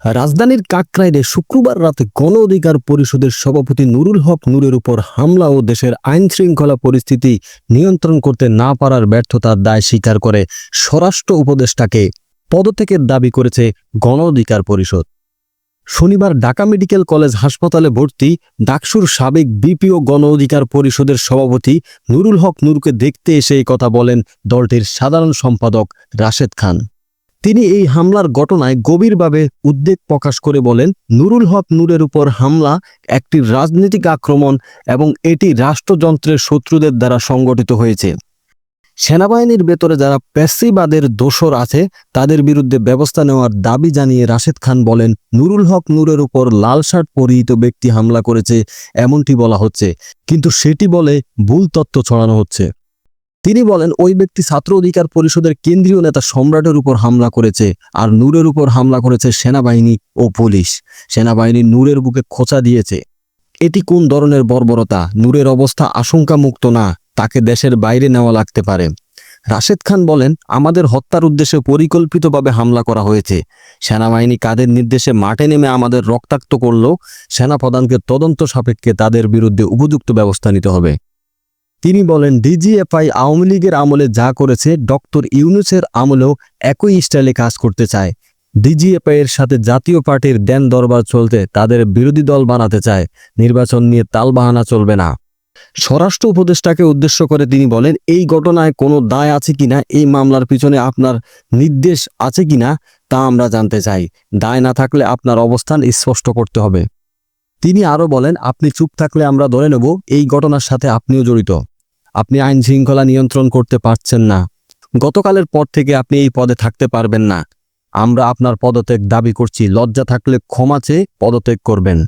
রাজধানীর কাকরাইলে শুক্রবার রাতে গণ অধিকার পরিষদের সভাপতি নুরুল হক নূরের উপর হামলা ও দেশের আইনশৃঙ্খলা পরিস্থিতি নিয়ন্ত্রণ করতে না পারার ব্যর্থতার দায় স্বীকার করে স্বরাষ্ট্র উপদেষ্টাকে পদত্যাগের দাবি করেছে গণ অধিকার পরিষদ। শনিবার ঢাকা মেডিকেল কলেজ হাসপাতালে ভর্তি ডাকসুর সাবেক বিপিও গণ অধিকার পরিষদের সভাপতি নুরুল হক নূরকে দেখতে এসে এই কথা বলেন দলটির সাধারণ সম্পাদক রাশেদ খান। তিনি এই হামলার ঘটনায় গভীরভাবে উদ্বেগ প্রকাশ করে বলেন, নুরুল হক নূরের উপর হামলা একটি রাজনৈতিক আক্রমণ এবং এটি রাষ্ট্রযন্ত্রের শত্রুদের দ্বারা সংগঠিত হয়েছে। সেনাবাহিনীর ভেতরে যারা প্যাসিবাদের দোসর আছে তাদের বিরুদ্ধে ব্যবস্থা নেওয়ার দাবি জানিয়ে রাশেদ খান বলেন, নুরুল হক নূরের উপর লাল শার্ট পরিহিত ব্যক্তি হামলা করেছে এমনটি বলা হচ্ছে, কিন্তু সেটি বলে ভুল তথ্য ছড়ানো হচ্ছে। তিনি বলেন, ওই ব্যক্তি ছাত্র অধিকার পরিষদের কেন্দ্রীয় নেতা সম্রাটের উপর হামলা করেছে, আর নূরের উপর হামলা করেছে সেনাবাহিনী ও পুলিশ। সেনাবাহিনী নূরের বুকে খোঁচা দিয়েছে। এটি কোন ধরনের বর্বরতা? নূরের অবস্থা আশঙ্কামুক্ত না, তাকে দেশের বাইরে নেওয়া লাগতে পারে। রাশেদ খান বলেন, আমাদের হত্যার উদ্দেশ্যে পরিকল্পিতভাবে হামলা করা হয়েছে। সেনাবাহিনী কাদের নির্দেশে মাঠে নেমে আমাদের রক্তাক্ত করল, সেনাপ্রধানকে তদন্ত সাপেক্ষে তাদের বিরুদ্ধে উপযুক্ত ব্যবস্থা নিতে হবে। তিনি বলেন, ডিজিএফআই আওয়ামী লীগের আমলে যা করেছে ডক্টর ইউনূসের আমলেও একই স্টাইলে কাজ করতে চায়। ডিজিএফআই এর সাথে জাতীয় পার্টির দেন দরবার চলতে তাদের বিরোধী দল বানাতে চায়। নির্বাচন নিয়ে তালবাহানা চলবে না। স্বরাষ্ট্র উপদেষ্টাকে উদ্দেশ্য করে তিনি বলেন, এই ঘটনায় কোনো দায় আছে কিনা, এই মামলার পিছনে আপনার নির্দেশ আছে কিনা তা আমরা জানতে চাই। দায় না থাকলে আপনার অবস্থান স্পষ্ট করতে হবে। তিনি আরও বলেন, আপনি চুপ থাকলে আমরা ধরে নেব এই ঘটনার সাথে আপনিও জড়িত। আপনি আইন শৃঙ্খলা নিয়ন্ত্রণ করতে পারছেন না। গতকালের পর থেকে আপনি এই পদে থাকতে পারবেন না। আমরা আপনার পদত্যাগ দাবি করছি। লজ্জা থাকলে ক্ষমা চেয়ে পদত্যাগ করবেন।